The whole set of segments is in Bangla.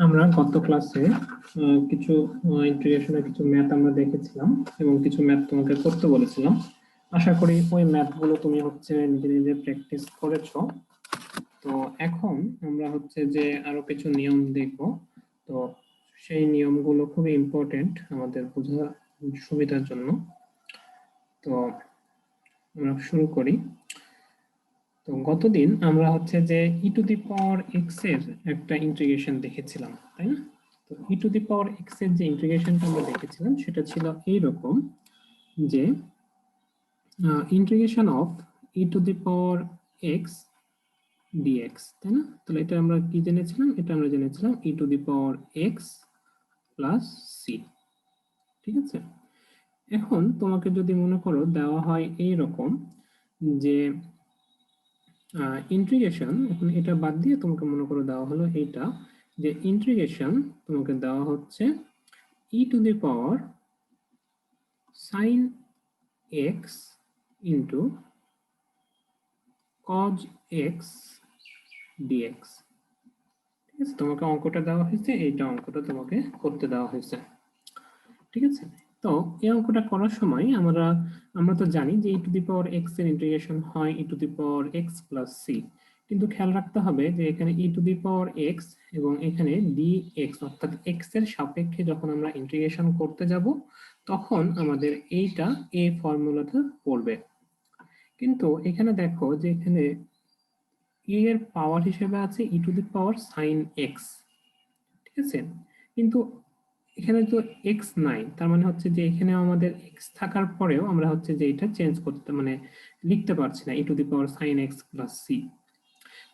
আমরা গত ক্লাসে কিছু ইন্টিগ্রেশনের কিছু ম্যাথ আমরা দেখেছিলাম এবং কিছু ম্যাথ তোমাকে করতে বলেছিলাম। আশা করি ওই ম্যাথগুলো তুমি হচ্ছে নিজে নিজে প্র্যাকটিস করেছো। তো এখন আমরা হচ্ছে যে আরো কিছু নিয়ম দেখব। তো সেই নিয়মগুলো খুবই ইম্পর্টেন্ট আমাদের বোঝা সুবিধার জন্য। তো আমরা শুরু করি। তো গতদিন আমরা হচ্ছে যে e to the power x এর একটা ইন্টিগ্রেশন দেখেছিলাম, তাই না? তো ই টু দি পাওয়ার এক্স এর যে ইন্টিগ্রেশনটা আমরা দেখেছিলাম সেটা ছিল এইরকম যে integration of e to the power x dx, তাই না? তাহলে এটা আমরা কি জেনেছিলাম? এটা আমরা জেনেছিলাম e to the power x plus c. ঠিক আছে, এখন তোমাকে যদি মনে করো দেওয়া হয় এইরকম যে ইন্টিগ্রেশন, এখন এটা বাদ দিয়ে তোমাকে মনে করো দেওয়া হলো এইটা যে ইন্টিগ্রেশন তোমাকে দেওয়া হচ্ছে e to the power sine x into cos x dx. ঠিক আছে, তোমাকে অঙ্কটা দেওয়া হয়েছে, এইটা অঙ্কটা তোমাকে করতে দেওয়া হয়েছে। ঠিক আছে, তো এই অঙ্কটা করার সময় আমরা তো জানি যে e to the power x এর ইন্টিগ্রেশন হয় e to the power x plus c, কিন্তু খেয়াল রাখতে হবে যে এখানে e to the power x এবং এখানে ডি এক্স অর্থাৎ এক্স এর সাপেক্ষে যখন আমরা ইন্টিগ্রেশন করতে যাব তখন আমাদের এইটা এই ফর্মুলাটা পড়বে। কিন্তু এখানে দেখো যে এখানে এর পাওয়ার হিসেবে আছে e to the power sine x. ঠিক আছে, কিন্তু এখানে তো এক্স নাই, তার মানে হচ্ছে যে এখানে আমাদের এক্স থাকার পরেও আমরা হচ্ছে যে এটা চেঞ্জ করতে মানে লিখতে পারছি না e to the power sine x plus c.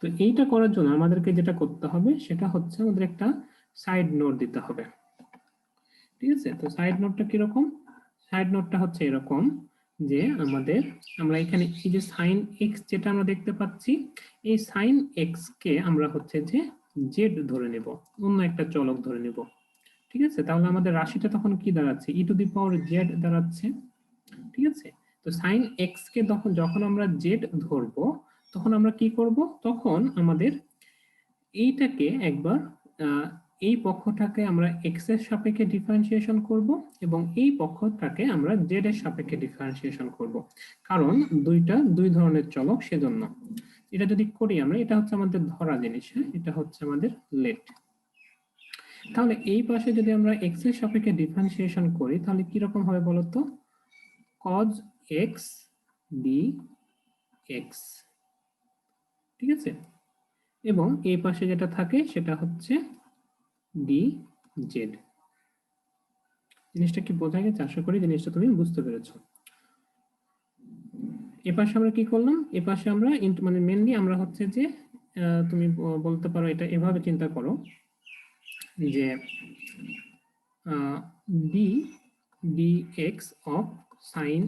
তো এইটা করার জন্য আমাদেরকে যেটা করতে হবে সেটা হচ্ছে আমাদের একটা সাইড নোট দিতে হবে। ঠিক আছে, তো সাইড নোটটা কিরকম? সাইড নোটটা হচ্ছে এরকম যে আমরা এখানে এই যে সাইন এক্স যেটা আমরা দেখতে পাচ্ছি, এই সাইন এক্স কে আমরা হচ্ছে যে জেড ধরে নেব, অন্য একটা চলক ধরে নেব। ঠিক আছে, তাহলে আমাদের রাশিটা তখন কি দাঁড়াচ্ছে? ই টু দি পাওয়ার জেড দাঁড়াচ্ছে। ঠিক আছে, তো সাইন এক্স কে যখন আমরা জেড ধরবো তখন আমরা কি করব? তখন আমাদের এইটাকে একবার এই পক্ষটাকে আমরা এক্স এর সাপেক্ষে ডিফারেন্সিয়েশন করব এবং এই পক্ষটাকে আমরা জেড এর সাপেক্ষে ডিফারেন্সিয়েশন করব, কারণ দুই ধরনের চলক, সেজন্য এটা যদি করি আমরা, এটা হচ্ছে আমাদের ধরা জিনিস, এটা হচ্ছে আমাদের লেট। তাহলে এই পাশে যদি আমরা এক্স এর সাপেক্ষে ডিফারেন্সিয়েশন করি তাহলে কি রকম হবে বলতো? cos x dx। ঠিক আছে, এবং এই পাশে যেটা থাকে সেটা হচ্ছে dz। জিনিসটা কি বোঝা গেছে? আশা করি জিনিসটা তুমি বুঝতে পেরেছো। এ পাশে আমরা কি করলাম? এ পাশে আমরা মানে মেনলি আমরা হচ্ছে যে তুমি বলতে পারো এটা এভাবে চিন্তা করো যে d dx of sign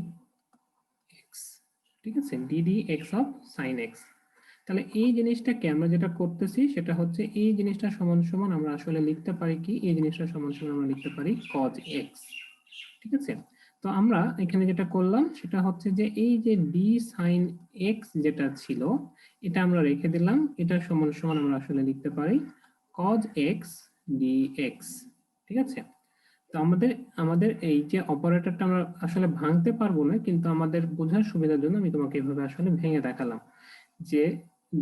x. ঠিক আছে, D D x of sine x. তাহলে এই জিনিসটাকে আমরা যেটা করতেছি সেটা হচ্ছে এই জিনিসটা সমান সমান আমরা আসলে লিখতে পারি কি, এই জিনিসটা সমান সমান আমরা লিখতে পারি cos x। ঠিক আছে, তো আমরা এখানে যেটা করলাম সেটা হচ্ছে যে এই যে ডি সাইন এক্স যেটা ছিল এটা আমরা রেখে দিলাম, এটা সমান সমান আমরা আসলে লিখতে পারি cos x dx। ঠিক আছে, তো আমাদের আমাদের এই যে অপারেটরটা আমরা আসলে ভাঙতে পারবো না, কিন্তু আমাদের বোঝার সুবিধার জন্য আমি তোমাকে এভাবে আসলে ভেঙে দেখালাম যে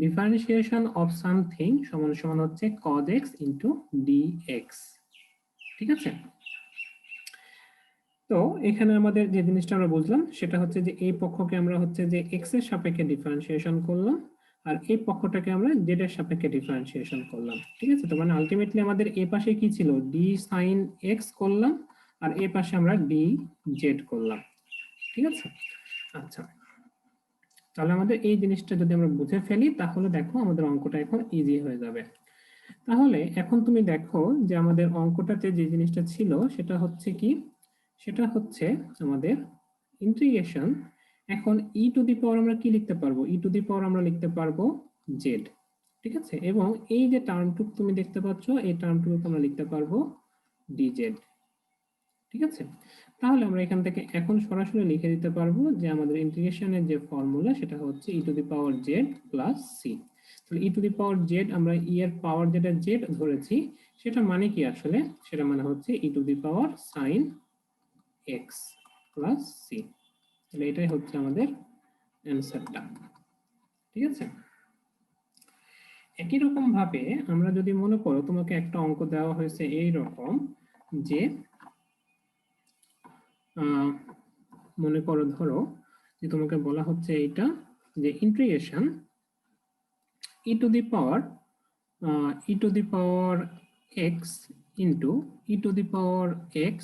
ডিফারেন্সিয়েশন অফ সামথিং সমান সমান হচ্ছে cos x ইনটু dx। ঠিক আছে, তো এখানে আমাদের যে জিনিসটা আমরা বুঝলাম সেটা হচ্ছে যে এই পক্ষকে আমরা হচ্ছে যে x এর সাপেক্ষে ডিফারেন্সিয়েশন করলাম আর এই পক্ষটাকে আমরা z এর সাপেক্ষে ডিফারেন্সিয়েশন করলাম। ঠিক আছে, তো মানে আলটিমেটলি আমাদের এই পাশে কি ছিল? d sin x করলাম আর এই পাশে আমরা dz করলাম। ঠিক আছে, আচ্ছা, তাহলে আমাদের এই জিনিসটা যদি আমরা বুঝে ফেলি তাহলে দেখো আমাদের অঙ্কটা এখন ইজি হয়ে যাবে। তাহলে এখন তুমি দেখো যে আমাদের অঙ্কটাতে যে জিনিসটা ছিল সেটা হচ্ছে কি? সেটা হচ্ছে আমাদের ইন্টিগ্রেশন। এখন ই টু দি পাওয়ার আমরা কি লিখতে পারবো? ই টু দি পাওয়ার আমরা লিখতে পারবো জেড। ঠিক আছে, এবং এই যে টার্মটুকু তুমি দেখতে পাচ্ছ এই টার্মটুকু আমরা লিখতে পারবো ডিজেড। ঠিক আছে, তাহলে আমরা এখান থেকে এখন সরাসরি লিখে দিতে পারবো যে আমাদের ইন্টিগ্রেশনের যে ফর্মুলা সেটা হচ্ছে e to the power z plus c. তাহলে e to the power Z আমরা ই এর পাওয়ার যেটা জেড ধরেছি সেটা মানে কি আসলে? সেটা মানে হচ্ছে e to the power sin x plus c। তাহলে এটাই হচ্ছে আমাদের অ্যান্সারটা। ঠিক আছে? একই রকম ভাবে আমরা যদি মনে করো তোমাকে একটা অঙ্ক দেওয়া হয়েছে এই রকম যে মনে করো ধরো যে তোমাকে বলা হচ্ছে এইটা যে integration e to the power x into e to the power x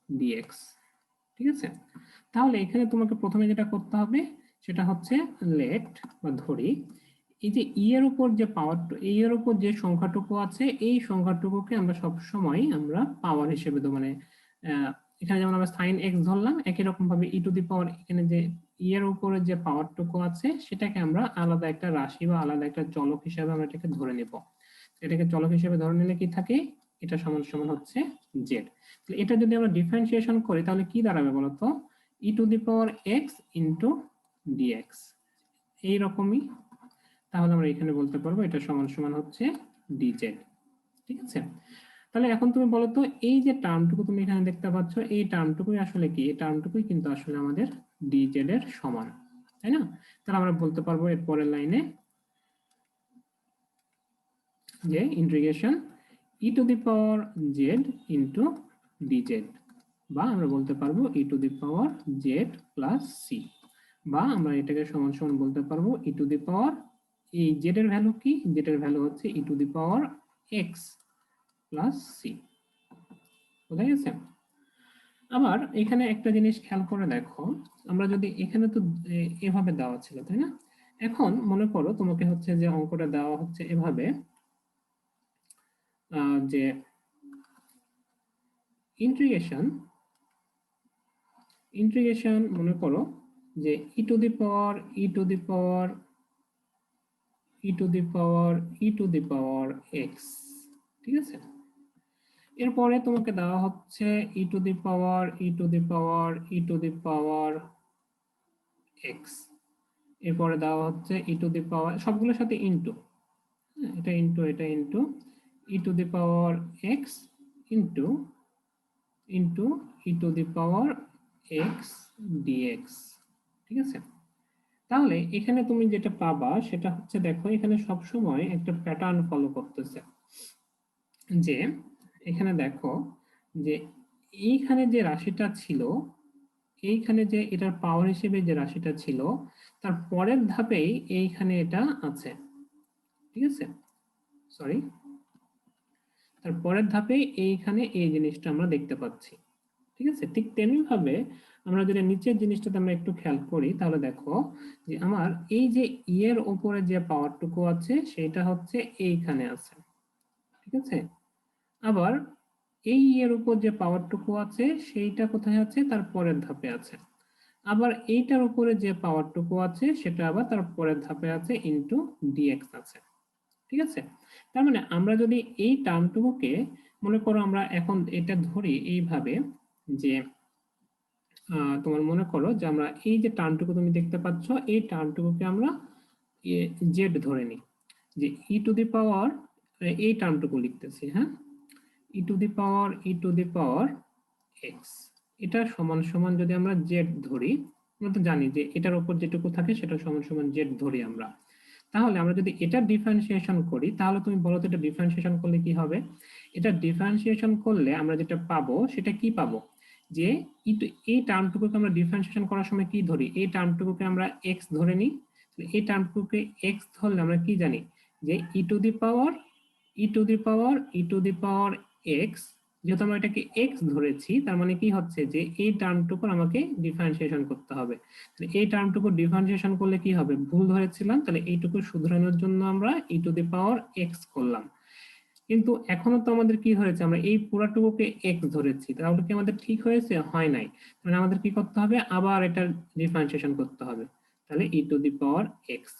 dx। ঠিক আছে? তাহলে এখানে তোমাকে প্রথমে যেটা করতে হবে সেটা হচ্ছে লেট বা ধরি এই যে ই এর উপর যে পাওয়ার এই এর উপর যে সংখ্যাটুকু আছে এই সংখ্যাটুকুকে আমরা সব সময় আমরা পাওয়ার হিসেবে মানে এখানে যেমন আমরা sin x ধরলাম একই রকম ভাবে ই টু দি পাওয়ার এখানে যে ই এর উপরে যে পাওয়ারটুকু আছে সেটাকে আমরা আলাদা একটা রাশি বা আলাদা একটা চলক হিসেবে আমরা এটাকে ধরে নেব। এটাকে চলক হিসেবে ধরে নিলে কি থাকে এটা সমান সমান হচ্ছে জেড। তাহলে এটা যদি আমরা ডিফারেন্সিয়েশন করি তাহলে কি দাঁড়াবে বলতো e to the power x into dx এইরকমই। তাহলে আমরা এখানে বলতে পারবো এটা সমান সমান হচ্ছে ডিজেড। ঠিক আছে? তাহলে এখন তুমি বলো তো এই যে টার্মটুকু তুমি এখানে দেখতে পাচ্ছ এই টার্মটুকুই আসলে কি? এই টার্মটুকুই কিন্তু আসলে আমাদের ডিজেড এর সমান, তাই না? তাহলে আমরা বলতে পারবো এর পরের লাইনে যে integration e to the power z into dz, বা আমরা বলতে পারবো e to the power z plus c, বা আমরা এটাকে সমান সমান বলতে পারবো ই টু দি পাওয়ার এই জেড এর ভ্যালু কি? জেড এর ভ্যালু হচ্ছে e to the power x plus c. বুঝা গেছে? আবার এখানে একটা জিনিস খেয়াল করে দেখো, আমরা যদি এখানে তো এভাবে দেওয়া ছিল তাই না? এখন মনে করো তোমাকে হচ্ছে যে অঙ্কটা দেওয়া হচ্ছে এভাবে যে ইন্টিগ্রেশন মনে করো যে e to the power x. ঠিক আছে? এরপরে তোমাকে দেওয়া হচ্ছে e to the power x. এরপরে দেওয়া হচ্ছে ই টু দি পাওয়ার সবগুলোর সাথে ইনটু, এটা into e to the power x into e to the power x dx. ঠিক আছে? তাহলে এখানে তুমি যেটা পাবা সেটা হচ্ছে দেখো এখানে সব সময় একটা প্যাটার্ন ফলো করতেছে যে এখানে দেখো যে এইখানে যে রাশিটা ছিল এইখানে যে এটার পাওয়ার হিসেবে যে রাশিটা ছিল তার পরের ধাপেই এইখানে এটা আছে। ঠিক আছে? সরি, তার পরের ধাপেই এইখানে এই জিনিসটা আমরা দেখতে পাচ্ছি। ঠিক আছে? ঠিক তেমনি ভাবে আমরা যদি নিচের জিনিসটাতে আমরা একটু খেয়াল করি তাহলে দেখো যে আমার এই যে ই এর উপরে যে পাওয়ারটুকু আছে সেটা হচ্ছে এইখানে আছে। ঠিক আছে? আবার এই এর উপর যে পাওয়ারটুকু আছে সেইটা কোথায় আছে? তার পরের ধাপে আছে। আবার এইটার উপরে যে পাওয়ারটুকু আছে সেটা আবার তার পরের ধাপে আছে ইনটু ডিএক্স আছে। ঠিক আছে? তার মানে আমরা যদি এই টার্মটুকুকে মনে করো আমরা এখন এটা ধরি এইভাবে যে তোমার মনে করো যে আমরা এই যে টার্মটুকু তুমি দেখতে পাচ্ছ এই টার্মটুকুকে আমরা জেড ধরে নিই যে ই টু দি পাওয়ার এই টার্মটুকু লিখতেছি, হ্যাঁ, ই টু দি পাওয়ার এক্স এটা সমান সমান যদি আমরা জেড ধরি, আমরা তো জানি যে এটার উপর যেটুকু থাকে সেটা সমান সমান জেড ধরি আমরা। তাহলে আমরা যদি এটা ডিফারেন্সিয়েশন করি তাহলে তুমি বলো তো এটা ডিফারেন্সিয়েশন করলে কি হবে? এটা ডিফারেন্সিয়েশন করলে আমরা যেটা পাবো সেটা কি পাবো যে এই টার্মটুকুকে আমরা ডিফারেন্সিয়েশন করার সময় কি ধরি? এই টার্মটুকুকে আমরা এক্স ধরে নিই। এই টার্মটুকুকে এক্স ধরলে আমরা কি জানি যে e to the power x, যেহেতু আমরা এটাকে এক্স ধরেছি তার মানে কি হচ্ছে যে এই টার্মটুকুর আমাকে ডিফারেন্সিয়েশন করতে হবে। এই টার্মটুকু ডিফারেন্সিয়েশন করলে কি হবে? ভুল ধরেছিলাম, তাহলে এইটুকু শুধরানোর জন্য আমরা ই টু দি পাওয়ার এক্স করলাম। কিন্তু এখনো তো আমাদের কি হয়েছে? আমরা এই পুরাটুকুকে এক্স ধরেছি, তাহলে কি আমাদের ঠিক হয়েছে? হয় নাই। মানে আমাদের কি করতে হবে? আবার এটা ডিফারেন্সিয়েশন করতে হবে। তাহলে e to the power x,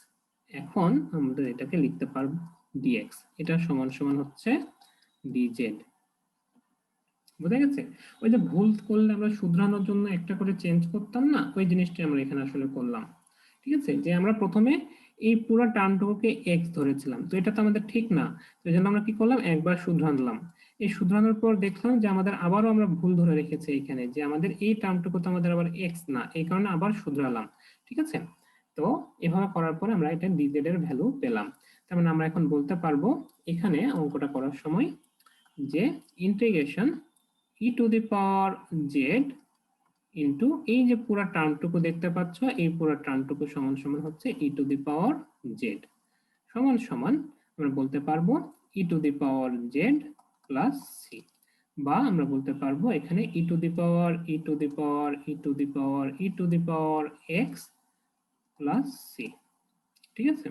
এখন আমাদের এটাকে লিখতে পারবো ডিএক্স, এটা সমান সমান হচ্ছে ডিজেড। বুঝা গেছে? ওই যে ভুল করলে আমরা শুধরানোর জন্য একটা করে চেঞ্জ করতাম না, ওই জিনিসটা আমরা এখানে আসলে করলাম। ঠিক আছে? যে আমরা প্রথমে এই পুরো টার্মটুকুকে এক্স ধরেছিলাম, তো এটা তো আমাদের ঠিক না। তো এই জন্য আমরা কি করলাম, একবার শুধরালাম। এই শুধরানোর পর দেখলাম যে আমাদের আবারও আমরা ভুল ধরে রেখেছি এখানে, যে আমাদের এই টার্মটুকু তো আমাদের আবার এক্স না, এই কারণে আবার শুধরালাম। ঠিক আছে, তো এভাবে করার পরে আমরা এটা ডিজেড এর ভ্যালু পেলাম। তার মানে আমরা এখন বলতে পারবো এখানে অঙ্কটা করার সময় যে integration e to the power z into এই যে পুরো টার্মটুকু দেখতে পাচ্ছ, এই পুরো টার্মটুকু সমান সমান হচ্ছে e to the power Z সমান সমান আমরা বলতে পারবো e to the power z plus c, বা আমরা বলতে পারবো এখানে e to the power e to the power e to the power e to the power x plus c. ঠিক আছে,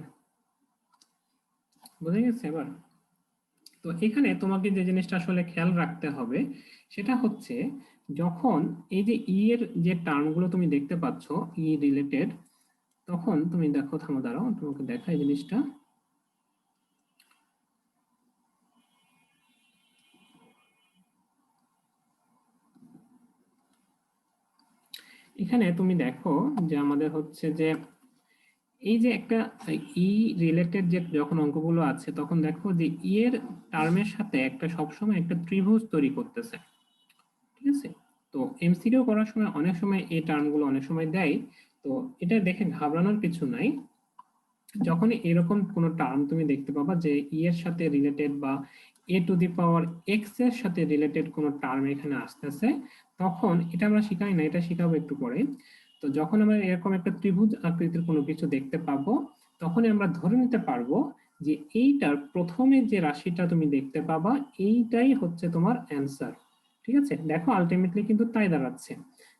বোঝা গেছে এবার? তো এখানে তোমাকে যে জিনিসটা আসলে খেয়াল রাখতে হবে সেটা হচ্ছে, যখন এই যে ই এর যে টার্মগুলো তুমি দেখতে পাচ্ছ ই রিলেটেড, তখন তুমি দেখো, থামো দাঁড়াও তোমাকে দেখাই জিনিসটা। এখানে তুমি দেখো যে আমাদের হচ্ছে যে এই যে একটা ই রিলেটেড যে যখন অঙ্কগুলো আছে, তখন দেখো যে ই এর টার্মের সাথে একটা সবসময় একটা ত্রিভুজ তৈরি করতেছে। ঠিক আছে, তো এমসিকিউ করার সময় অনেক সময় এই টার্মগুলো অনেক সময় দেয়, তো এটা দেখে ঘাবড়ানোর কিছু নাই। যখনই এরকম কোনো টার্ম তুমি দেখতে পাবা যে ই এর সাথে রিলেটেড বা এ টু দি পাওয়ার এক্স এর সাথে রিলেটেড কোনো টার্ম এখানে আসতেছে, তখন এটা আমরা শিখাই না, এটা শিখাবো একটু পরে। তো যখন আমরা এরকম একটা ত্রিভুজ আকৃতির কোনো কিছু দেখতে পাবো, তখনই আমরা ধরে নিতে পারবো যে এইটার প্রথমে যে রাশিটা তুমি দেখতে পাবা এইটাই হচ্ছে তোমার অ্যান্সার। ঠিক আছে, দেখো আলটিমেটলি কিন্তু তাই দাঁড়াচ্ছে।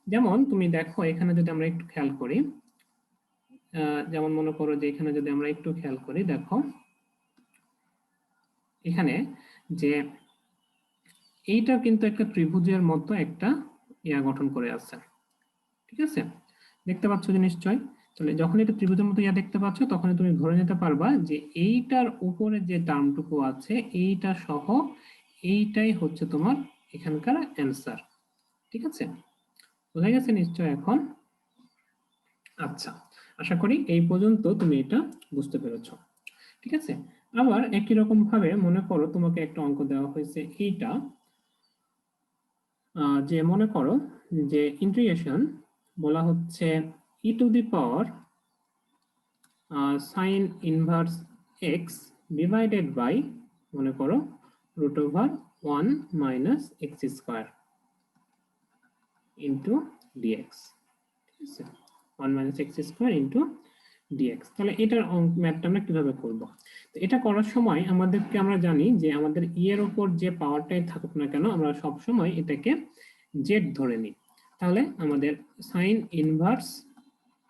যেমন তুমি দেখো এখানে যদি আমরা একটু খেয়াল করি, যেমন মনে করো যে এখানে যদি আমরা একটু খেয়াল করি, দেখো এখানে যে এইটা কিন্তু একটা ত্রিভুজের মতো একটা ইয়া গঠন করে আছে। ঠিক আছে, দেখতে পাচ্ছ যে নিশ্চয়? তাহলে যখন এটা ত্রিভুজের মতো ইয়া দেখতে পাচ্ছ, তখন তুমি ধরে নিতে পারবা যে এইটার উপরে যে টার্মটুকু আছে এইটা সহ এইটাই হচ্ছে তোমার এখানকার অ্যান্সার। ঠিক আছে, বোঝা গেছে নিশ্চয় এখন? আচ্ছা, আশা করি এই পর্যন্ত তুমি এটা বুঝতে পেরেছো। ঠিক আছে, আবার একই রকম ভাবে মনে করো তোমাকে একটা অঙ্ক দেওয়া হয়েছে এইটা, যে মনে করো যে ইন্টিগ্রেশন বলা হচ্ছে e to the power sine inverse x divided by মনে করো root over 1 - x² into dx. ঠিক আছে, 1 - x² ইন্টু ডিএক্স। তাহলে এটার ম্যাথটা আমরা কিভাবে করব? তো এটা করার সময় আমাদেরকে, আমরা জানি যে আমাদের ই এর উপর যে পাওয়ারটাই থাকুক না কেন, আমরা সব সময় এটাকে জেড ধরে নিই। তাহলে আমাদের সাইন ইনভার্স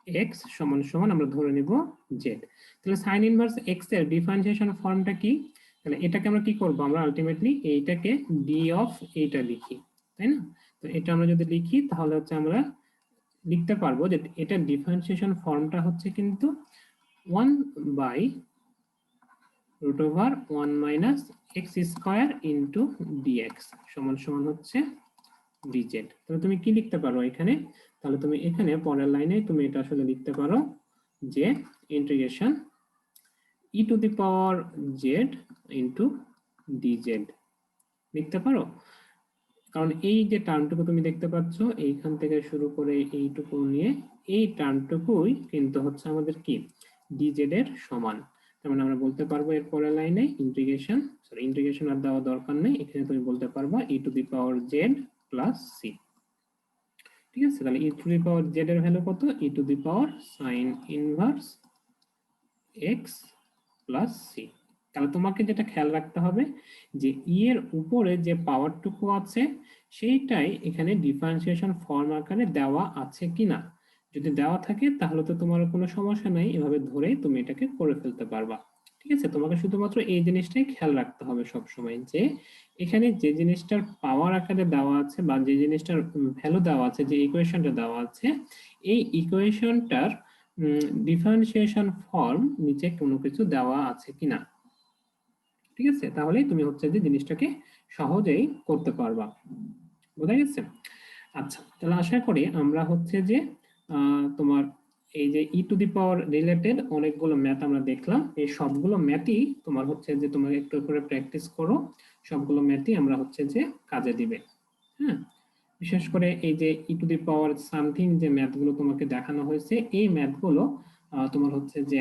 এক্স সমান সমান আমরা ধরে নিব জেড। তাহলে সাইন ইনভার্স এক্স এর ডিফারেন্সিয়েশন ফর্মটা কি? তাহলে এটাকে আমরা কি করব, আমরা আলটিমেটলি এইটাকে ডি অফ এইটা লিখি, তাই না? তো এটা আমরা যদি লিখি তাহলে হচ্ছে আমরা লিখতে পারবো যে এটা ডিফারেন্সিয়েশন ফর্মটা হচ্ছে কিন্তু 1/√1 - x² ডিএক্স সমান সমান হচ্ছে ডিজেড। তাহলে তুমি কি লিখতে পারো এখানে? তাহলে তুমি এখানে পরের লাইনে তুমি এটা আসলে লিখতে পারো যে integration e to the power z into DZ লিখতে পারো। কারণ এই যে টার্মটুকু তুমি দেখতে পাচ্ছ এইখান থেকে শুরু করে এইটুকু নিয়ে এই টার্মটুকুই কিন্তু হচ্ছে আমাদের কি ডিজেড এর সমান। তার মানে আমরা বলতে পারবো এর পরের লাইনে ইন্টিগ্রেশন আর দেওয়া দরকার নেই, এখানে তুমি বলতে পারবা e to the power z plus c. ঠিক আছে, তাহলে e to the power z এর ভ্যালু কত? E to the power sine inverse x plus c. তাহলে তোমাকে যেটা খেয়াল রাখতে হবে যে ই এর উপরে যে পাওয়ারটুকু আছে সেইটাই এখানে ডিফারেন্সিয়েশন ফর্ম আকারে দেওয়া আছে কিনা। যদি দেওয়া থাকে তাহলে তো তোমার কোনো সমস্যা নাই, এভাবে ধরে তুমি এটাকে করে ফেলতে পারবা। ঠিক আছে, তোমাকে শুধুমাত্র এই জিনিসটাই খেয়াল রাখতে হবে সব সময়, যে এখানে যে জিনিসটার পাওয়ার আকারে দেওয়া আছে বা যে জিনিসটার ভ্যালু দেওয়া আছে, যে ইকুয়েশনটা দেওয়া আছে, এই ইকুয়েশনটার ডিফারেন্সিয়েশন ফর্ম নিচে কোনো কিছু দেওয়া আছে কিনা। ঠিক আছে, তাহলেই তুমি হচ্ছে যে জিনিসটাকে সহজেই করতে পারবা। বোঝা গেছে? আচ্ছা, তাহলে আশা করি আমরা হচ্ছে যে তোমার এই যে e to the power related অনেকগুলো ম্যাথ আমরা দেখলাম, এই সবগুলো ম্যাথই তোমার হচ্ছে যে তোমাকে একটু করে প্র্যাকটিস করো, সবগুলো ম্যাথই আমরা হচ্ছে যে কাজে দিবে। হ্যাঁ, বিশেষ করে এই যে e to the power something যে ম্যাথগুলো তোমাকে দেখানো হয়েছে, এই ম্যাথগুলো তোমার হচ্ছে যে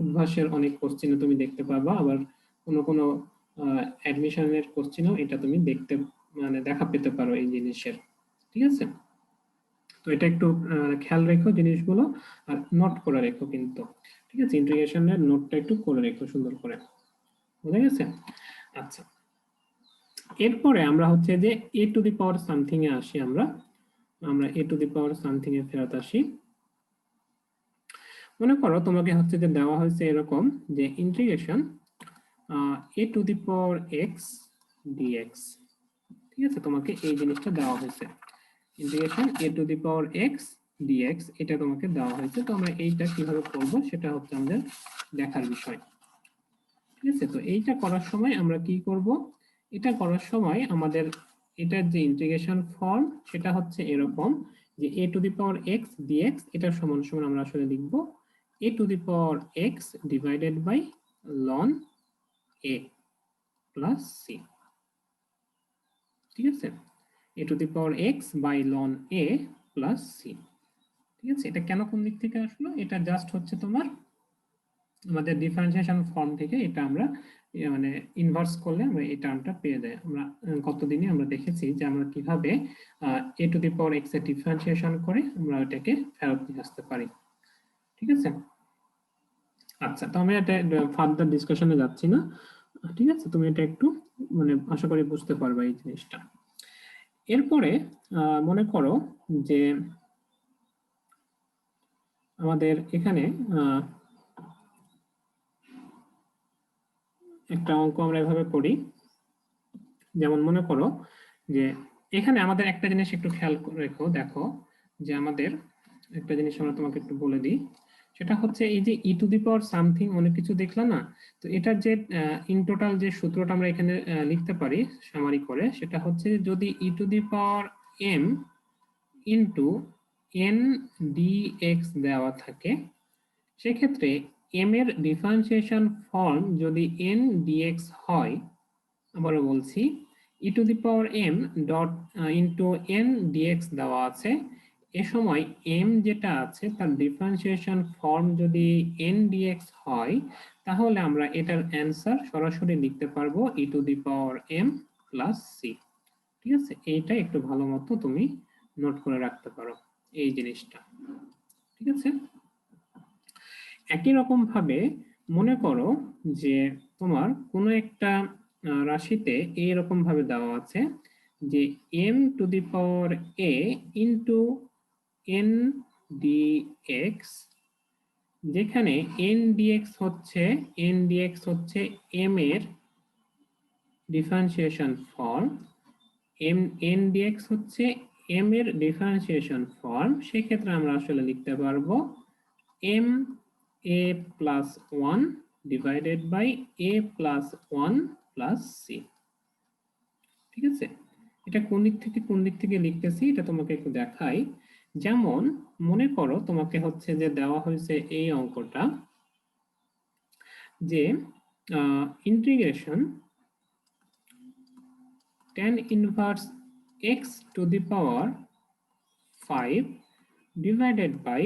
উদ্ভাসের অনেক কোশ্চেনে তুমি দেখতে পাবা, আবার কোনো কোনো অ্যাডমিশনের কোশ্চেনেও এটা তুমি দেখতে মানে দেখা পেতে পারো এই জিনিসের। ঠিক আছে, তো এটা একটু খেয়াল রেখো জিনিসগুলো, আর নোট করে রেখো কিন্তু। ঠিক আছে, ইন্টিগ্রেশনের নোটটা একটু করে রেখো সুন্দর করে, বুঝা গেছে? আচ্ছা, এরপরে আমরা হচ্ছে যে a to the power something এ আসি। আমরা এ টু দি পাওয়ার সামথিং এ ফেরত আসি। মনে করো তোমাকে হচ্ছে যে দেওয়া হয়েছে এরকম যে integration a to the power x dx. ঠিক আছে, তোমাকে এই জিনিসটা দেওয়া হয়েছে, integration a to the power x dx, এটা তোমাকে দেওয়া হয়েছে। তো আমরা এইটা কিভাবে করব সেটা হচ্ছে আমাদের দেখার বিষয়। ঠিক আছে, তো এইটা করার সময় আমরা কি করব, এটা করার সময় আমাদের এটার যে ইন্টিগ্রেশন ফর্ম সেটা হচ্ছে এরকম যে a to the power x dx, এটা সমান সমান আমরা আসলে লিখব a to the power x divided by ln a plus c. ঠিক আছে, a to the power x by ln a plus c. ঠিক আছে, এটা কেন কোন দিক থেকে আসলো, এটা জাস্ট হচ্ছে তোমার আমাদের ডিফারেন্সিয়েশন ফর্ম থেকে এটা আমরা মানে ইনভার্স করলে আমরা এই টার্মটা পেয়ে যাই। আমরা কতদিনে আমরা দেখেছি যে আমরা কিভাবে এ টু দি পাওয়ার এক্স এর ডিফারেন্সিয়েশন করে আমরা এটাকে ফেরত নিয়ে আসতে পারি। ঠিক আছে, আচ্ছা, তো আমি এটা ফার্দার ডিসকাশনে যাচ্ছি না। ঠিক আছে, তুমি এটা একটু মানে আশা করি বুঝতে পারবে এই জিনিসটা। এরপরে মনে করো যে আমাদের এখানে একটা অঙ্ক আমরা এভাবে করি, যেমন মনে করো যে এখানে আমাদের একটা জিনিস একটু খেয়াল রেখো, দেখো যে আমাদের একটা জিনিস আমরা তোমাকে একটু বলে দিই, সেটা হচ্ছে এই যে e to the power something অনেক কিছু দেখলাম না, তো এটার যে ইন টোটাল যে সূত্রটা আমরা এখানে লিখতে পারি সামারি করে, সেটা হচ্ছে যদি e to the power m into n dx দেওয়া থাকে, সেক্ষেত্রে এম এর ডিফারেন্সিয়েশন ফর্ম যদি এন ডিএক্স হয়, আবারও বলছি e to the power m dot into n dx দেওয়া আছে, এ সময় এম যেটা আছে তার ডিফারেন্সিয়েশন ফর্ম যদি এন ডিএক্স হয়, তাহলে আমরা এটার অ্যান্সার সরাসরি লিখতে পারবো e to the power m plus c. ঠিক আছে, এইটা একটু ভালো মতো তুমি নোট করে রাখতে পারো এই জিনিসটা। ঠিক আছে, একই রকম ভাবে মনে করো যে তোমার কোনো একটা রাশিতে এইরকম ভাবে দেওয়া আছে যে m to the power a into n dx, যেখানে এন ডিএক্স হচ্ছে এম এর ডিফারেন্সিয়েশন ফর্ম, এন ডিএক্স হচ্ছে এম এর ডিফারেন্সিয়েশন ফর্ম, সেক্ষেত্রে আমরা আসলে লিখতে পারবো m a plus 1 divided by a plus 1 plus c। ঠিক আছে, এটা কোন দিক থেকে কোন দিক থেকে লিখতেছি এটা তোমাকে একটু দেখাই। যেমন মনে করো তোমাকে হচ্ছে যে দেওয়া হয়েছে এই অঙ্কটা যে integration tan inverse x to the power 5 divided by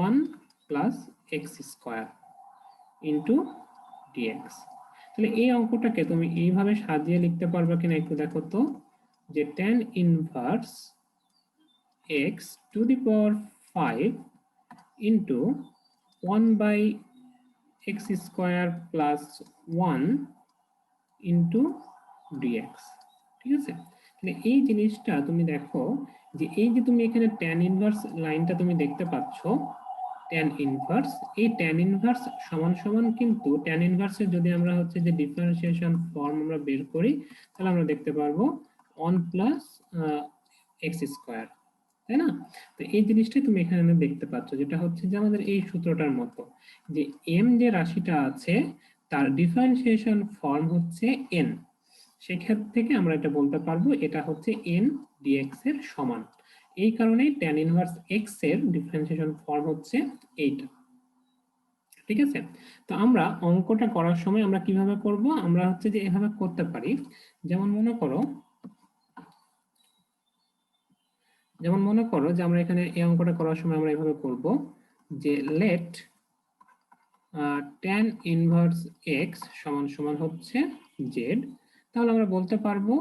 1 plus x square into dx। তাহলে এই অঙ্কটাকে তুমি এইভাবে সাজিয়ে লিখতে পারবে কিনা একটু দেখো তো, যে tan inverse x to the power 5 into 1 by x square plus 1 into dx। ঠিক আছে, তাহলে এই জিনিসটা তুমি দেখো যে এই যে তুমি এখানে tan ইনভার্স লাইনটা তুমি দেখতে পাচ্ছ, tan ইনভার্স, এই tan ইনভার্স সমান সমান কিন্তু tan ইনভার্সের যদি আমরা হচ্ছে যে ডিফারেন্সিয়েশন ফর্ম আমরা বের করি, তাহলে আমরা দেখতে পারবো 1 প্লাস x স্কয়ার, তাই না? তো এই জিনিসটাই তুমি এখানে দেখতে পাচ্ছ, যেটা হচ্ছে যে আমাদের এই সূত্রটার মতো যে m যে রাশিটা আছে তার ডিফারেন্সিয়েশন ফর্ম হচ্ছে n, সেক্ষেত্রে থেকে আমরা এটা বলতে পারবো এটা হচ্ছে n dx এর সমান। এই কারণেই tan ইনভার্স x এর ডিফারেন্সিয়েশন ফর্ম হচ্ছে এইটা। ঠিক আছে, তো আমরা অঙ্কটা করার সময় আমরা কিভাবে করব, আমরা হচ্ছে যে এভাবে করতে পারি। যেমন মনে করো যে আমরা এখানে এই অঙ্কটা করার সময় আমরা এভাবে করব যে লেট tan ইনভার্স x সমান সমান হচ্ছে z। তাহলে আমরা বলতে পারবো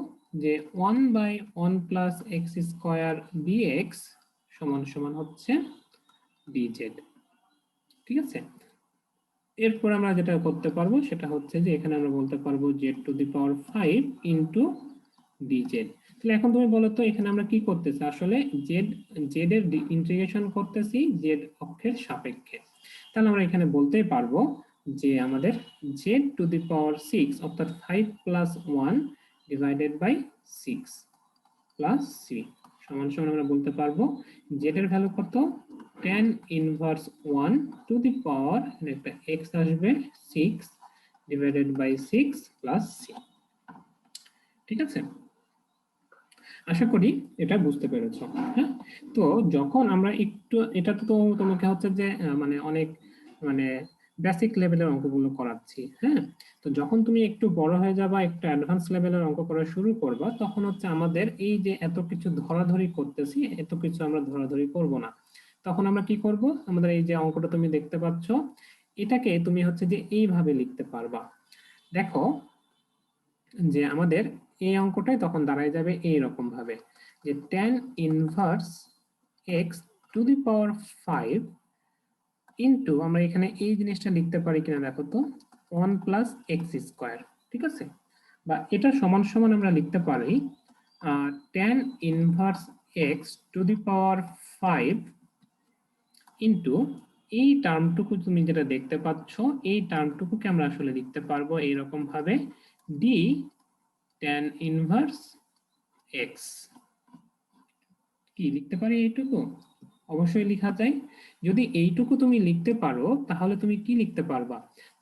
যে 1/1 প্লাস এক্স স্কোয়ার dx সমান সমান হচ্ছে dz। ঠিক আছে, এরপর আমরা যেটা করতে পারবো সেটা হচ্ছে যে এখানে আমরা বলতে পারবো z⁵ ইন্টু dz। তাহলে এখন তুমি বলো তো এখানে আমরা কি করতেছি, আসলে z এর ইন্টিগ্রেশন করতেছি z অক্ষের সাপেক্ষে। তাহলে আমরা এখানে বলতেই পারবো যে আমাদের z⁶ অর্থাৎ 5 প্লাস 1 ডিভাইডেড বাই 6 প্লাস 3 সমান সমান আমরা বলতে পারবো z এর ভ্যালু কত, tan ইনভার্স 1 টু দি পাওয়ার একটা x আসবে 6 ডিভাইডেড বাই 6 প্লাস c। ঠিক আছে, আশা করি এটা বুঝতে পেরেছো। হ্যাঁ, তো যখন আমরা একটু এটা তো তোমাকে হচ্ছে যে মানে অনেক মানে বেসিক লেভেলের অঙ্কগুলো করাচ্ছি। হ্যাঁ, তো যখন তুমি একটু বড় হয়ে যাবা, একটু অ্যাডভান্স লেভেলের অঙ্ক করা শুরু করবা, তখন হচ্ছে আমাদের এই যে এত কিছু ধরাধরি করতেছি, এত কিছু আমরা ধরাধরি করব না। তখন আমরা কি করব, আমাদের এই যে অঙ্কটা তুমি দেখতে পাচ্ছ, এটাকে তুমি হচ্ছে যে এইভাবে লিখতে পারবা। দেখো যে আমাদের এই অঙ্কটাই তখন দাঁড়ায় যাবে এইরকম ভাবে যে tan inverse x to the power 5 into, আমরা এখানে এই জিনিসটা লিখতে পারি কিনা দেখো তো, 1 প্লাস এক্স স্কোয়ার। ঠিক আছে, বা এটা সমান সমান আমরা লিখতে পারি tan inverse x to the power 5 into এই টার্মটুকু তুমি যেটা দেখতে পাচ্ছ, এই টার্মটুকুকে আমরা আসলে লিখতে পারবো এইরকম ভাবে d tan ইনভার্স x। কি লিখতে পারি এইটুকু? অবশ্যই লেখা যায়। যদি এইটুকু তুমি লিখতে পারো তাহলে তুমি কি লিখতে পারবা,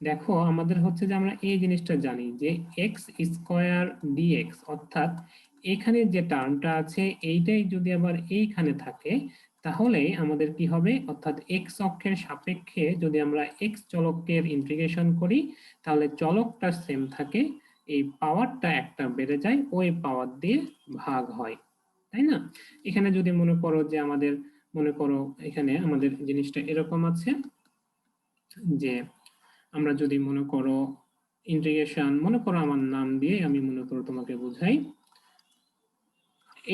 দেখো আমাদের হচ্ছে যে আমরা এই জিনিসটা জানি যে x স্কয়ার dx, অর্থাৎ এখানে যে টার্মটা আছে এইটাই যদি আবার এইখানে থাকে তাহলে আমাদের কি হবে, অর্থাৎ x অক্ষের সাপেক্ষে যদি আমরা x চলকের ইন্টিগ্রেশন করি তাহলে চলকটা সেম থাকে, এই পাওয়ারটা একটা বেড়ে যায়, ওই পাওয়ার দিয়ে ভাগ হয়, তাই না? এখানে যদি মনে করো যে আমাদের মনে করো এখানে আমাদের জিনিসটা এরকম আছে যে আমরা যদি মনে করো ইন্টিগ্রেশন, মনে করো আমার নাম দিয়ে আমি মনে করো তোমাকে বুঝাই,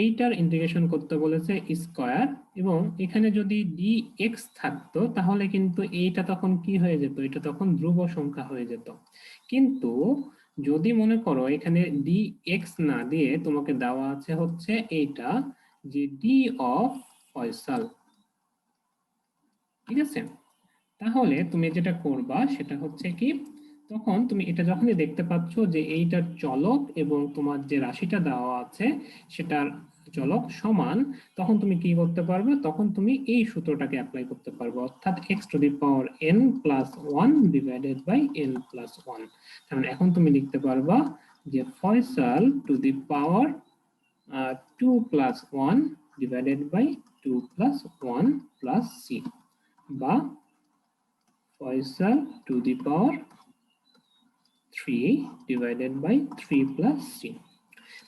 এইটার ইন্টিগ্রেশন করতে বলেছে স্কয়ার, এবং এখানে যদি dx থাকতো তাহলে কিন্তু এইটা তখন কি হয়ে যেত, এটা তখন ধ্রুব সংখ্যা হয়ে যেত। কিন্তু যদি মনে করো এখানে dx না দিয়ে তোমাকে দেওয়া আছে হচ্ছে এইটা যে d অফ ফয়সাল। ঠিক আছে, তাহলে তুমি যেটা করবা সেটা হচ্ছে কি, তখন তুমি এটা যখনই দেখতে পাচ্ছ যে এইটার চলক এবং তোমার যে রাশিটা দেওয়া আছে সেটার চলক সমান, তখন তুমি কি করতে পারবে, তখন তুমি এই সূত্রটাকে অ্যাপ্লাই করতে পারবে, অর্থাৎ x টু দি পাওয়ার n plus 1 divided by n plus 1। তাহলে এখন তুমি লিখতে পারবা যে ফয়সাল to the power 2 plus 1 divided by 2 plus 1 plus c, বা ফয়সাল to the power 3 divided by 3 plus c।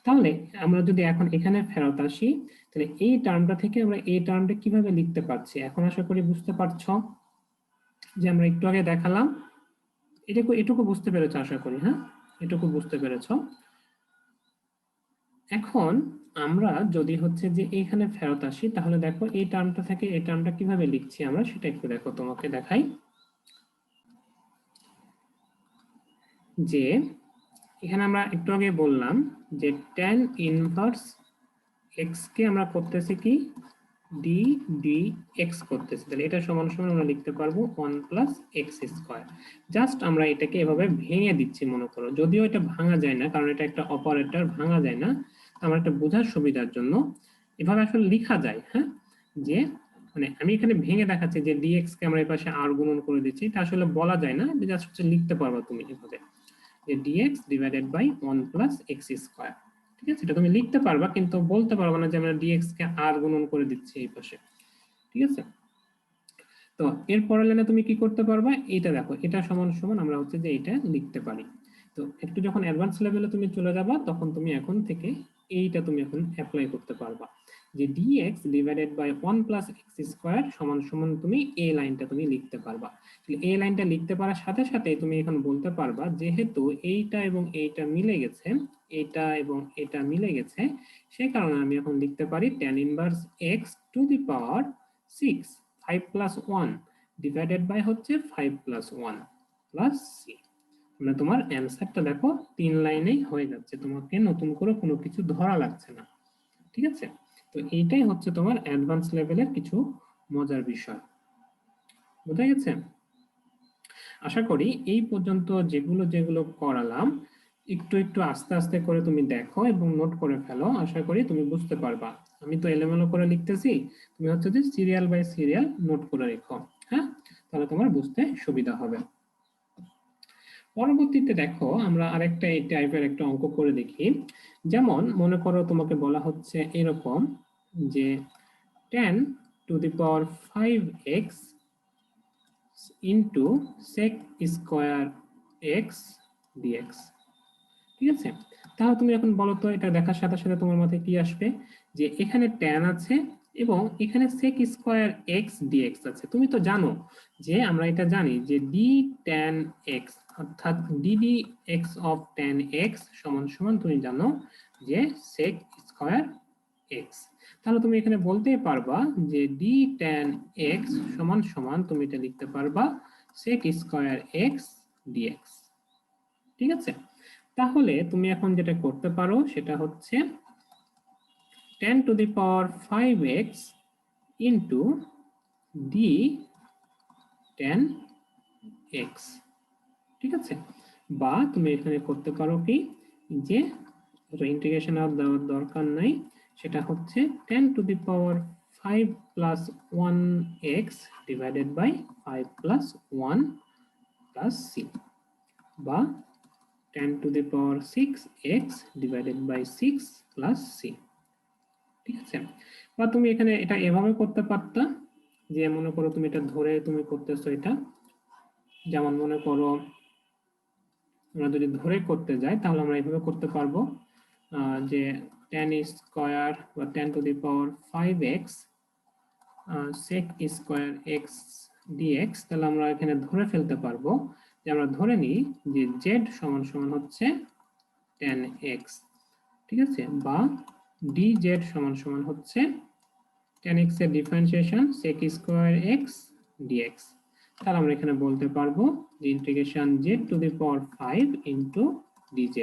তাহলে আমরা যদি এখন এখানে ফেরত আসি তাহলে এই টার্মটা থেকে আমরা এই টার্মটা কিভাবে লিখতে পারছি, এখন আশা করি বুঝতে পারছো যে আমরা একটু আগে দেখালাম, এটুকু বুঝতে পেরেছো আশা করি। হ্যাঁ, এটুকু বুঝতে পেরেছো। এখন আমরা যদি হচ্ছে যে এখানে ফেরত আসি তাহলে দেখো এই টার্মটা থেকে এই টার্মটা কিভাবে লিখছি আমরা সেটা একটু দেখো, তোমাকে দেখাই যে এখানে আমরা একটু আগে বললাম যে tan ইনভার্স x কে আমরা করতেছি কি d dx করতেছি, তাহলে এটা সমান সমান আমরা লিখতে পারবো 1 প্লাস এক্স স্কয়ার। জাস্ট আমরা এটাকে এভাবে ভেঙে দিচ্ছি, মনে করো যদিও এটা ভাঙা যায় না কারণ এটা একটা অপারেটর, ভাঙা যায় না, আমরা এটা বোঝার সুবিধার জন্য এভাবে আসলে লেখা যায়। হ্যাঁ, যে মানে আমি এখানে ভেঙে দেখাচ্ছি যে dx কে আমরা এই পাশে r গুণন করে দিচ্ছি, এটা আসলে বলা যায় না, জাস্ট হচ্ছে লিখতে পারবা তুমি এভাবে যে dx divided by 1 plus x square. ঠিক আছে, এটা তুমি লিখতে পারবা কিন্তু বলতে পারবা না যে আমরা dx কে r গুণন করে দিচ্ছি এই পাশে। ঠিক আছে, তো এর পরের লাইনে তুমি কি করতে পারবা, এটা দেখো, এটা সমান সমান আমরা হচ্ছে যে এটা লিখতে পারি। তো একটু যখন অ্যাডভান্স লেভেলে তুমি চলে যাবা তখন তুমি এখন থেকে এইটা তুমি এখন অ্যাপ্লাই করতে পারবা যে dx divided by 1 plus x square সমান সমান তুমি এই লাইনটা তুমি লিখতে পারবা। এই লাইনটা লিখতে পারার সাথে সাথে তুমি এখন বলতে পারবা যেহেতু এইটা এবং এইটা মিলে গেছে, এটা এবং এটা মিলে গেছে, সেই কারণে আমি এখন লিখতে পারি tan inverse x to the power 6 5 plus 1 divided by হচ্ছে 5 প্লাস 1 প্লাস সি। মানে তোমার অ্যান্সারটা দেখো 3 লাইনেই হয়ে যাচ্ছে, তোমাকে নতুন করে কোনো কিছু ধরা লাগছে না। ঠিক আছে, তো এইটাই হচ্ছে তোমার অ্যাডভান্স লেভেলের কিছু মজার বিষয়। বোঝা গেছে? আশা করি এই পর্যন্ত যেগুলো যেগুলো করালাম একটু একটু আস্তে আস্তে করে তুমি দেখো এবং নোট করে ফেলো, আশা করি তুমি বুঝতে পারবা। আমি তো এলোমেলো করে লিখতেছি, তুমি হচ্ছে যে সিরিয়াল বাই সিরিয়াল নোট করে রেখো। হ্যাঁ, তাহলে তোমার বুঝতে সুবিধা হবে। পরবর্তীতে দেখো আমরা আরেকটা এই টাইপের একটা অঙ্ক করে দেখি। যেমন মনে করো তোমাকে বলা হচ্ছে এরকম যে 10 to the power 5x into sec square x dx. ঠিক আছে, তাহলে তুমি এখন বলো তো এটা দেখার সাথে সাথে তোমার মাথায় কি আসবে, যে এখানে tan আছে এবং এখানে sec স্কয়ার x dx আছে। তুমি তো জানো যে আমরা এটা জানি যে d tan x অর্থাৎ ddx of tan x সমান সমান তুমি জানো যে sec স্কয়ার x। তাহলে তুমি এখানে বলতেই পারবা যে d tan x সমান সমান তুমি এটা লিখতে পারবা sec স্কয়ার x dx। ঠিক আছে, তাহলে তুমি এখন যেটা করতে পারো সেটা হচ্ছে 10 to the power 5x into d tan x। ঠিক আছে, বা তুমি এখানে করতে পারো কি যে ইন্টিগ্রেশন আর দেওয়ার দরকার নাই, সেটা হচ্ছে 10 to the power 5 plus 1x divided by 5 plus 1 plus c, বা 10 to the power 6x divided by 6 plus c। ঠিক আছে, বা তুমি এখানে এটা এভাবে করতে পারতা যে মনে করো তুমি এটা ধরে তুমি করতেছো এটা, যেমন মনে করো আমরা যদি ধরে করতে যাই তাহলে আমরা এভাবে করতে পারবো যে 10 স্কয়ার বা 10 to the power 5x sec square x dx। তাহলে আমরা এখানে ধরে ফেলতে পারবো যে আমরা ধরে নিই যে z সমান সমান হচ্ছে tan x। ঠিক আছে, বা dz সমান সমান হচ্ছে tan x এর differentiation sec square x dx। তাহলে আমরা এখানে বলতে পারবো যে integration z to the power 5 into dz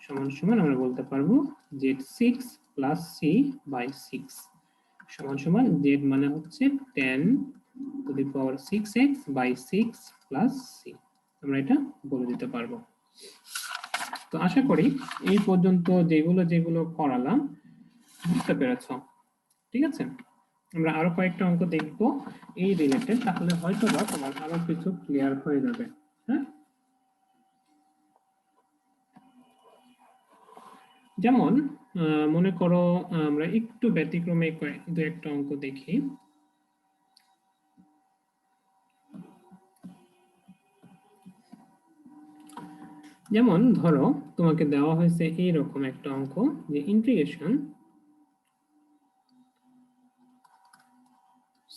সমান সমান আমরা বলতে পারবো z6 প্লাস c বাই 6 সমান সমান z মানে হচ্ছে tan to the power 6x by 6 plus c। আমরা এটা বলে দিতে পারবো। তো আশা করি এই পর্যন্ত যেগুলো যেগুলো করালাম বুঝতে পেরেছো। ঠিক আছে, আমরা আরো কয়েকটা অঙ্ক দেখবো এই রিলেটেড, তাহলে হয়তো বা তোমার আরো কিছু ক্লিয়ার হয়ে যাবে। হ্যাঁ, যেমন মনে করো আমরা একটু ব্যতিক্রমে দু একটা অঙ্ক দেখি। যেমন ধরো তোমাকে দেওয়া হয়েছে এইরকম একটা অঙ্ক যে integration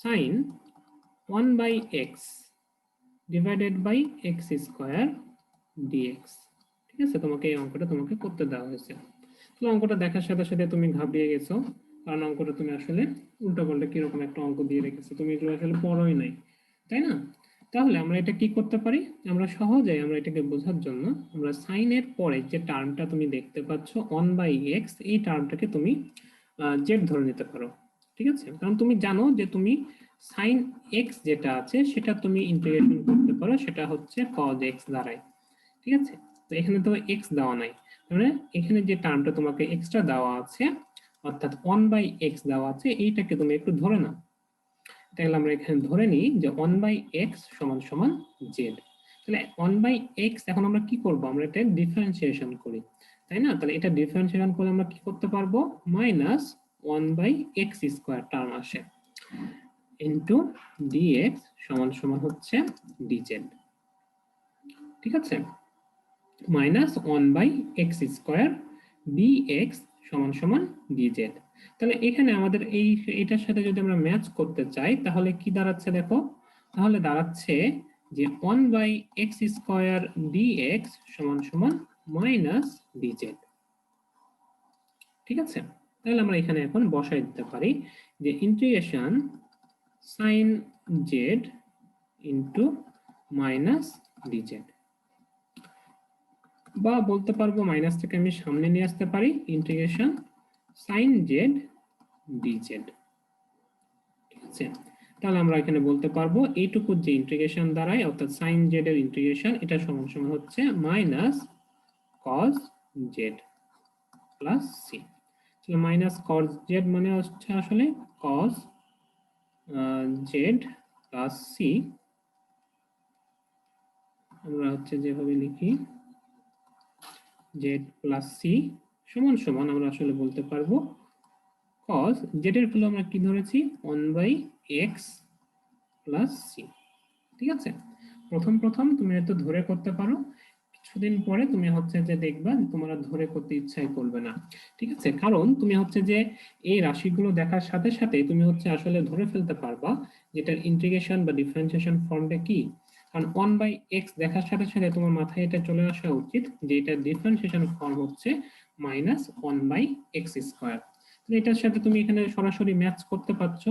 sin 1 by x divided by x square dx। ঠিক আছে, তোমাকে এই অঙ্কটা তোমাকে করতে দেওয়া হয়েছে। তো অঙ্কটা দেখার সাথে সাথে তুমি ঘাবড়িয়ে গেছো, কারণ অঙ্কটা তুমি আসলে উল্টো পাল্টা কিরকম একটা অঙ্ক দিয়ে রেখেছো, তুমি এগুলো আসলে পড়োই নাই, তাই না? তাহলে আমরা এটা কি করতে পারি, আমরা সহজে আমরা এটাকে বোঝার জন্য আমরা সাইন এর পরে যে টার্মটা তুমি দেখতে পাচ্ছ 1 বাই x, এই টার্মটাকে তুমি জেড ধরে নিতে পারো। ঠিক আছে, কারণ তুমি জানো যে তুমি সাইন এক্স যেটা আছে সেটা তুমি ইন্টিগ্রেশন করতে পারো, সেটা হচ্ছে cos x দাঁড়ায়। ঠিক আছে, তো এখানে তো এক্স দেওয়া নাই, মানে এখানে যে টার্মটা তোমাকে এক্সট্রা দেওয়া আছে অর্থাৎ 1 বাই এক্স দেওয়া আছে, এইটাকে তুমি একটু ধরে নাও। তাহলে আমরা এখানে ধরে নিই যে 1 বাই এক্স সমান সমান জেড। তাহলে 1 বাই এক্স এখন আমরা কি করব, আমরা এটা ডিফারেন্সিয়েশন করি। তাই না? তাহলে এটা ডিফারেন্সিয়েশন করলে আমরা কি করতে পারবো, মাইনাস 1/x² টার্ম আসে ইনটু dx সমান সমান হচ্ছে dz। ঠিক আছে, মাইনাস 1/x² dx সমান সমান dz। তাহলে এখানে আমাদের এটার সাথে যদি আমরা ম্যাচ করতে চাই তাহলে কি দাঁড়াচ্ছে দেখো, তাহলে দাঁড়াচ্ছে যে 1/x² dx সমান সমান মাইনাস dz। ঠিক আছে, তাহলে আমরা এখানে এখন বসাই দিতে পারি যে integration sin z into minus dz, বা বলতে পারবো মাইনাস থেকে আমি সামনে নিয়ে আসতে পারি ইন্টিগ্রেশন sin z dz। ঠিক আছে, তাহলে আমরা এখানে বলতে পারবো এইটুকু যে ইন্টিগ্রেশন দাঁড়ায় অর্থাৎ sin z এর ইন্টিগ্রেশন এটা সমান সমান হচ্ছে minus cos z plus c। তাহলে মাইনাস cos z মানে হচ্ছে আসলে cos z প্লাস c, আমরা হচ্ছে যেভাবে লিখি z প্লাস c সমান সমান আমরা আসলে বলতে পারবো cos z এর ভ্যালু আমরা কি ধরেছি 1/x প্লাস c। ঠিক আছে, প্রথম প্রথম তুমি হয়তো ধরে করতে পারো, কিছুদিন পরে তুমি হচ্ছে যে দেখবা তোমার আর ধরে করতে ইচ্ছাই করবে না। ঠিক আছে, কারণ তুমি হচ্ছে যে এই রাশিগুলো দেখার সাথে সাথে তুমি হচ্ছে আসলে ধরে ফেলতে পারবা যেটার ইন্টিগ্রেশন বা ডিফারেন্সিয়েশন ফর্মটা কি। কারণ 1/x দেখার সাথে সাথে তোমার মাথায় এটা চলে আসা উচিত যে এটা ডিফারেন্সিয়েশন ফর্ম হচ্ছে মাইনাস 1/x²। এটার সাথে তুমি এখানে সরাসরি ম্যাচ করতে পারছো,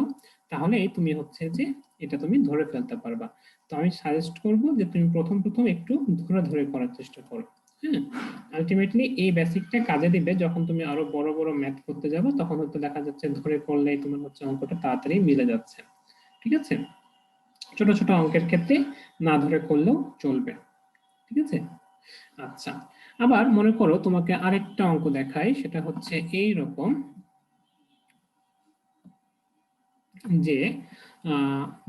তাহলে তুমি হচ্ছে যে এটা তুমি ধরে ফেলতে পারবা। তো আমি সাজেস্ট করব যে তুমি প্রথম প্রথম একটু ধরে ধরে করার চেষ্টা করো। হ্যাঁ, আলটিমেটলি এই বেসিকটা কাজে দিবে যখন তুমি আরো বড় বড় ম্যাথ করতে যাবে, তখন হয়তো দেখা যাচ্ছে ধরে করলেই তোমার হচ্ছে অঙ্কটা তাড়াতাড়ি মিলে যাচ্ছে। ঠিক আছে, ছোট ছোট অঙ্কের ক্ষেত্রে না ধরে করলেও চলবে। ঠিক আছে, আচ্ছা, আবার মনে করো তোমাকে আরেকটা অঙ্ক দেখাই, সেটা হচ্ছে এই রকম যে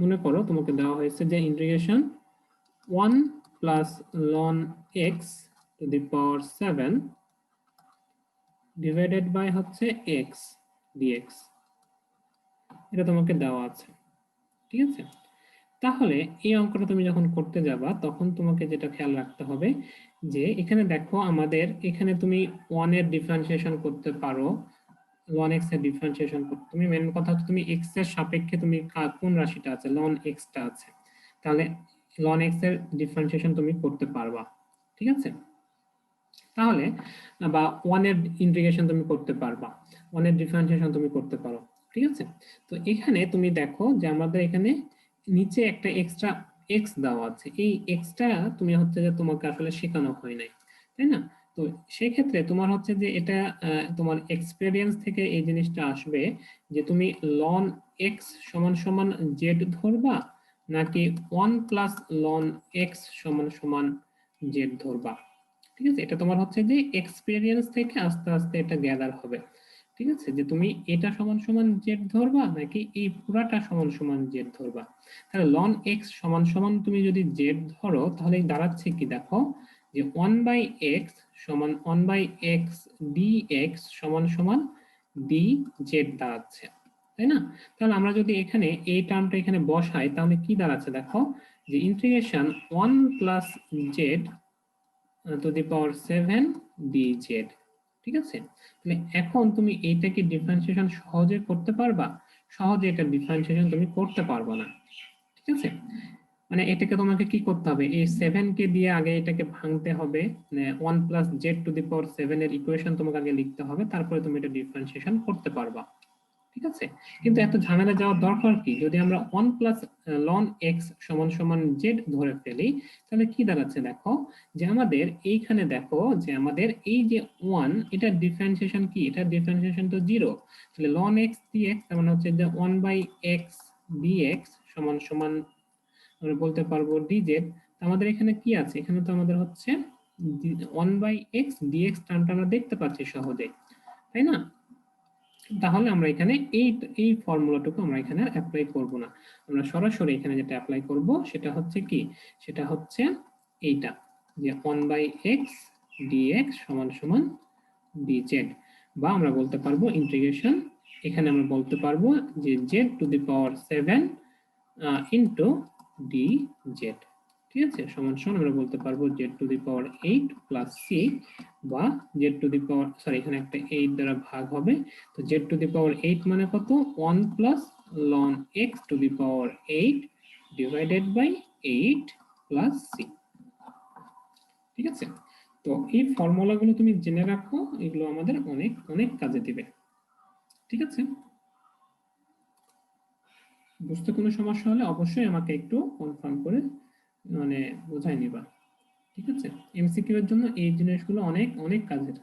মনে করো তোমাকে দেওয়া হয়েছে যে integration 1 plus ln x to the power 7 divided by হচ্ছে x dx, এটা তোমাকে দেওয়া আছে। ঠিক আছে, তাহলে এই অঙ্কটা তুমি যখন করতে যাবা তখন তোমাকে যেটা খেয়াল রাখতে হবে যে এখানে দেখো আমাদের এখানে তুমি 1 এর ডিফারেন্সিয়েশন করতে পারো, ln x এর ডিফারেন্সিয়েশন করতে, তুমি মেন কথা হচ্ছে তুমি x এর সাপেক্ষে তুমি কোন রাশিটা আছে ln x টা আছে, তাহলে ln x এর ডিফারেন্সিয়েশন তুমি করতে পারবা। ঠিক আছে, তাহলে বা 1 এর ইন্টিগ্রেশন তুমি করতে পারবা, 1 এর ডিফারেন্সিয়েশন তুমি করতে পারো। ঠিক আছে, তো এখানে তুমি দেখো যে আমাদের এখানে নিচে একটা এক্সট্রা x দেওয়া আছে, এই এক্সট্রা তুমি হচ্ছে যে তোমাকে আসলে শেখানো হয় নাই, তাই না? তো সেই ক্ষেত্রে তোমার হচ্ছে যে এটা তোমার এক্সপেরিয়েন্স থেকে এই জিনিসটা আসবে যে তুমি ln x সমান সমান z ধরবা নাকি 1 প্লাস ln x সমান সমান z ধরবা। ঠিক আছে, এটা তোমার হচ্ছে যে এক্সপেরিয়েন্স থেকে আস্তে আস্তে এটা গ্যাদার হবে। ঠিক আছে, যে তুমি এটা সমান সমান জেড ধরবা নাকি এই পুরাটা সমান সমান জেড ধরবা। তাহলে ln x সমান সমান তুমি যদি জেড ধরো তাহলে দাঁড়াচ্ছে কি দেখো যে 1/x সমান 1/x dx সমান সমান dz দাঁড়াচ্ছে, তাই না? তাহলে আমরা যদি এখানে এই টার্মটা এখানে বসাই তাহলে কি দাঁড়াচ্ছে দেখো যে integration 1 plus Z to the power 7 dz। ঠিক আছে, তাহলে এখন তুমি এইটাকে ডিফারেন্সিয়েশন সহজে করতে পারবা, সহজে এটা ডিফারেন্সিয়েশন তুমি করতে পারবা না। ঠিক আছে, মানে এটাকে তোমাকে কি করতে হবে, এই 7 কে দিয়ে আগে এটাকে ভাঙতে হবে, মানে 1 plus Z to the power 7 এর ইকুয়েশন তোমাকে আগে লিখতে হবে, তারপরে তুমি এটা ডিফারেন্সিয়েশন করতে পারবা। ঠিক আছে, কিন্তু এত ঝামেলা যাওয়ার দরকার কি, যদি আমরা 1 প্লাস ln x সমান সমান z ধরে ফেলি তাহলে কি দাঁড়াচ্ছে দেখো যে আমাদের এইখানে দেখো যে আমাদের এই যে 1 এটা ডিফারেন্সিয়েশন কি, এটা ডিফারেন্সিয়েশন তো 0, তাহলে ln x dx তার মানে হচ্ছে যে 1/x dx সমান সমান আমরা বলতে পারবো dz। আমাদের এখানে কি আছে, এখানে তো আমাদের হচ্ছে 1/x dx টার্মটা আমরা দেখতে পাচ্ছি সহজে, তাই না? তাহলে আমরা এখানে এই এই ফর্মুলাটুকু আমরা এখানে অ্যাপ্লাই করব না, আমরা সরাসরি এখানে যেটা অ্যাপ্লাই করব সেটা হচ্ছে কি, সেটা হচ্ছে এইটা যে 1/x dx সমান সমান dz, বা আমরা বলতে পারবো ইন্টিগ্রেশন, এখানে আমরা বলতে পারবো যে z to the power 7 into dz, ঠিক আছে, সমান সমান আমরা বলতে পারবো z to the power 8 plus c, বা z to the power, sorry এখানে একটা 8 দ্বারা ভাগ হবে, তো z টু দি পাওয়ার 8 মানে কত, 1 plus ln x to the power 8 divided by 8 plus c, ঠিক আছে। তো এই ফর্মুলাগুলো তুমি জেনে রাখো, এগুলো আমাদের অনেক অনেক কাজে দিবে, ঠিক আছে। বুঝতে কোনো সমস্যা হলে অবশ্যই আমাকে একটু কনফার্ম করে মানে বোঝাই নিবা, ঠিক আছে। এমসিকিউ এর জন্য এই জিনিসগুলো অনেক অনেক কাজের।